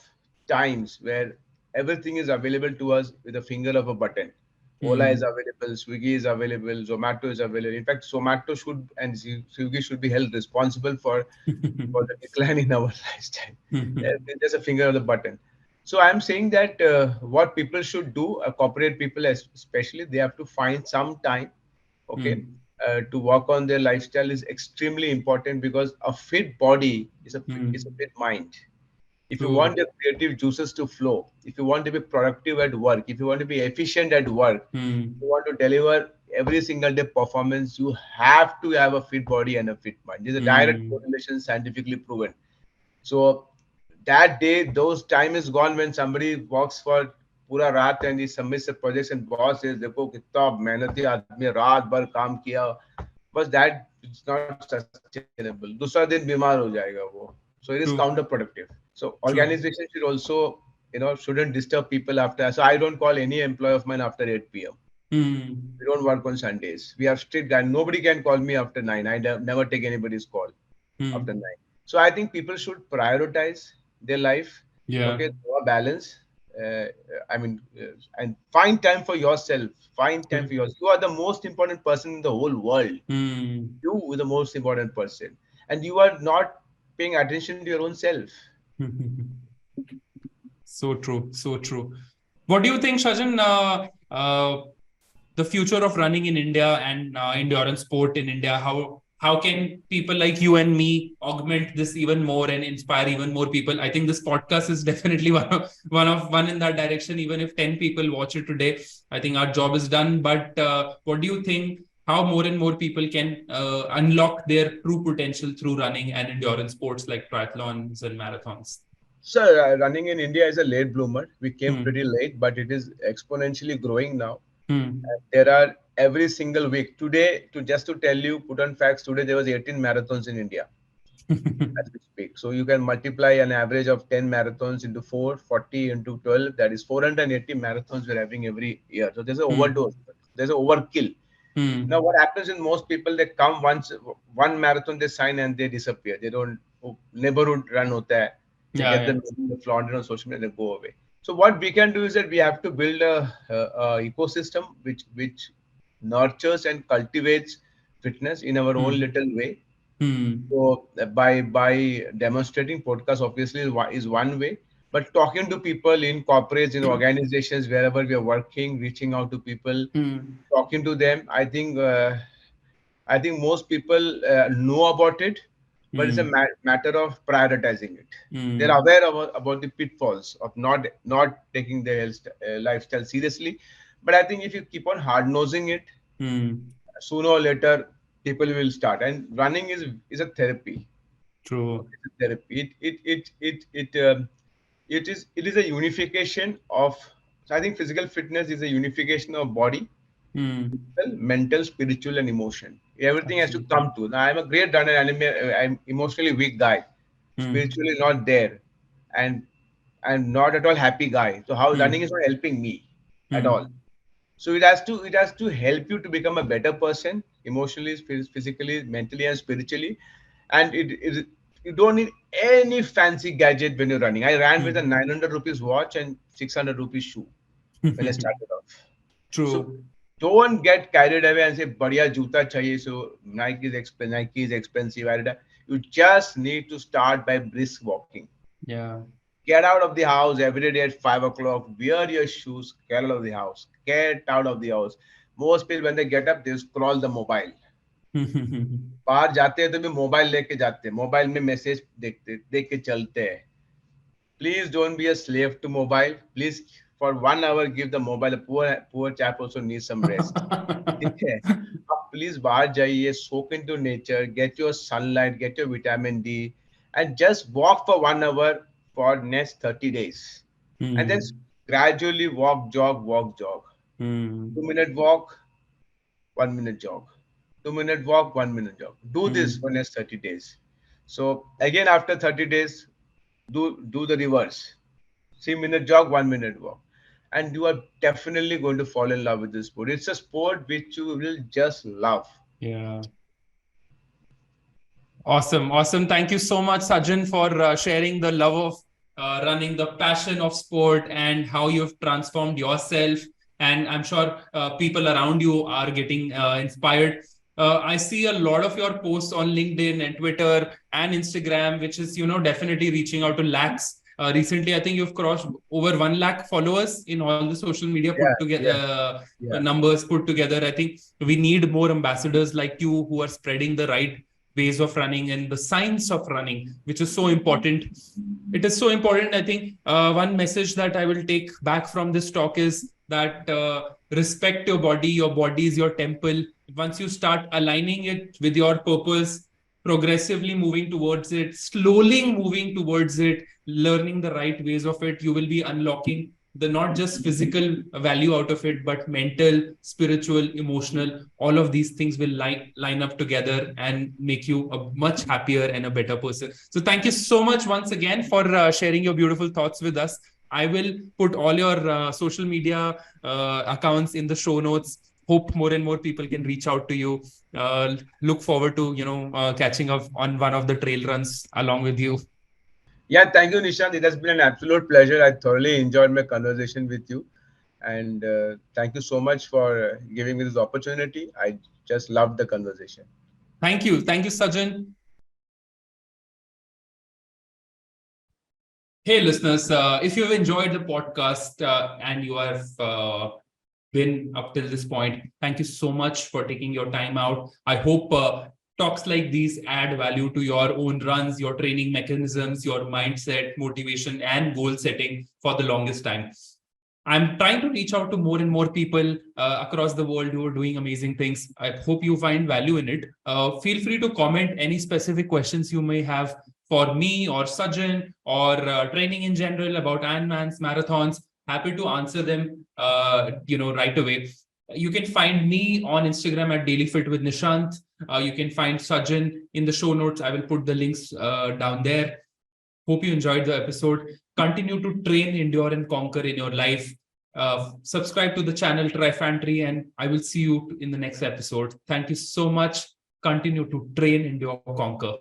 times where everything is available to us with a finger of a button. Ola is Hmm. available, Swiggy is available, Zomato is available. In fact, Zomato should and Swiggy should be held responsible for the decline in our lifestyle. It's just a finger of the button. So I'm saying that what people should do, corporate people especially, they have to find some time, okay, Hmm. to work on their lifestyle is extremely important, because a fit body is a Hmm. fit mind. If you want True. your creative juices to flow, if you want to be productive at work, if you want to be efficient at work, you Hmm. want to deliver every single day performance, you have to have a fit body and a fit mind. There's a direct Hmm. correlation, scientifically proven. So that day, those time is gone when somebody works for पूरा रात and he submits a project and boss says देखो कितना मेहनती आदमी है, रात भर काम किया, बस that it's not sustainable. दूसरा दिन बीमार हो जाएगा वो. So it is True. counterproductive. So True. organization should also shouldn't disturb people after. So I don't call any employee of mine after 8 p.m. We Hmm. don't work on Sundays. We have strict and nobody can call me after 9. I never take anybody's call after Hmm. 9. So I think people should prioritize their life, Yeah. okay, through a balance. Uh, I mean, and find time for yourself. Find time for Correct. yourself. You are the most important person in the whole world. Hmm. You are the most important person, and you are not paying attention to your own self. So true. So true. What do you think, Shajan? The future of running in India and endurance sport in India? How? how can people like you and me augment this even more and inspire even more people? I think this podcast is definitely one in that direction. Even if 10 people watch it today, I think our job is done. But what do you think? How more and more people can unlock their true potential through running and endurance sports like triathlons and marathons? So running in India is a late bloomer. We came Hmm. pretty late, but it is exponentially growing now. Hmm. And there are every single week. Today, to just to tell you, put on facts, today there was 18 marathons in India as we speak. So you can multiply an average of 10 marathons into 4, 40 into 12. That is 480 marathons we're having every year. So there's an Hmm. overdose. There's an overkill. Now, Hmm. what happens is most people they come once one marathon they sign and they disappear. They don't neighborhood run hota hai. They Yeah, get yeah. them flaunted on social media and they go away. So what we can do is that we have to build a ecosystem which nurtures and cultivates fitness in our own Hmm. little way. Hmm. So by demonstrating podcast obviously is one way, but talking to people in corporates, in organizations, wherever we are working, reaching out to people, Hmm. talking to them. I think most people know about it, but it's a Hmm. matter of prioritizing it. They're Hmm. aware about the pitfalls of not taking their lifestyle seriously. But I think if you keep on hard nosing it, Hmm. sooner or later people will start. And running is a therapy. True. Okay, it's a therapy. It is a unification of. So I think physical fitness is a unification of body, Hmm. physical, mental, spiritual, and emotion. Everything has to Absolutely. come to. Now, I'm a great runner. I'm emotionally weak guy, Hmm. spiritually not there, and and not at all happy guy. So how running is Hmm. not helping me at all. Hmm. So it has to help you to become a better person emotionally, physically, mentally, and spiritually. And you don't need any fancy gadget when you're running. I ran with a Hmm. 900 rupees watch and 600 rupees shoe when I started off. So True. don't get carried away and say, "Badhiya juta chahiye." So Nike is expensive. You just need to start by brisk walking. Yeah. Get out of the house every day at 5 o'clock. Wear your shoes. Get out of the house. Get out of the house. Most people when they get up, they scroll the mobile. बाहर जाते हैं तो भी mobile लेके जाते हैं mobile में message देखते देख के चलते हैं please don't be a slave to mobile. Please, for 1 hour, give the mobile. A poor chap also needs some rest. ठीक है आप प्लीज बाहर जाइए soak into nature, get your sunlight, get your vitamin D, and just walk for 1 hour for next 30 days, and then Hmm. gradually walk jog. Hmm. 2 minute walk, 1 minute jog. 2 minute walk, 1 minute jog. Do this for Hmm. next 30 days. So again after 30 days, do the reverse. 3 minute jog, 1 minute walk. And you are definitely going to fall in love with this sport. It's a sport which you will just love. Yeah. Awesome. Awesome. Thank you so much, Sajjan, for sharing the love of running, the passion of sport, and how you've transformed yourself. And I'm sure people around you are getting inspired. I see a lot of your posts on LinkedIn and Twitter and Instagram, which is, definitely reaching out to lakhs. Recently, I think you've crossed over 1 lakh followers in all the social media put Yeah, together, yeah, yeah. numbers put together. I think we need more ambassadors like you who are spreading the right ways of running and the science of running, which is so important. It is so important. I think one message that I will take back from this talk is that respect your body. Your body is your temple. Once you start aligning it with your purpose, progressively moving towards it, slowly moving towards it, learning the right ways of it, you will be unlocking the not just physical value out of it, but mental, spiritual, emotional. All of these things will line up together and make you a much happier and a better person. So thank you so much once again for sharing your beautiful thoughts with us. I will put all your social media accounts in the show notes. Hope more and more people can reach out to you. Look forward to catching up on one of the trail runs along with you. Yeah, thank you, Nishant. It has been an absolute pleasure. I thoroughly enjoyed my conversation with you. And thank you so much for giving me this opportunity. I just loved the conversation. Thank you, Sajjan. Hey, listeners, if you've enjoyed the podcast and you have been up till this point, thank you so much for taking your time out. I hope talks like these add value to your own runs, your training mechanisms, your mindset, motivation, and goal setting for the longest time. I'm trying to reach out to more and more people across the world who are doing amazing things. I hope you find value in it. Feel free to comment any specific questions you may have for me or Sajan or training in general about Ironmans, marathons. Happy to answer them, right away. You can find me on Instagram at Daily Fit with Nishant. You can find Sajan in the show notes. I will put the links down there. Hope you enjoyed the episode. Continue to train, endure, and conquer in your life. Subscribe to the channel Trifantry, and I will see you in the next episode. Thank you so much. Continue to train, endure, conquer.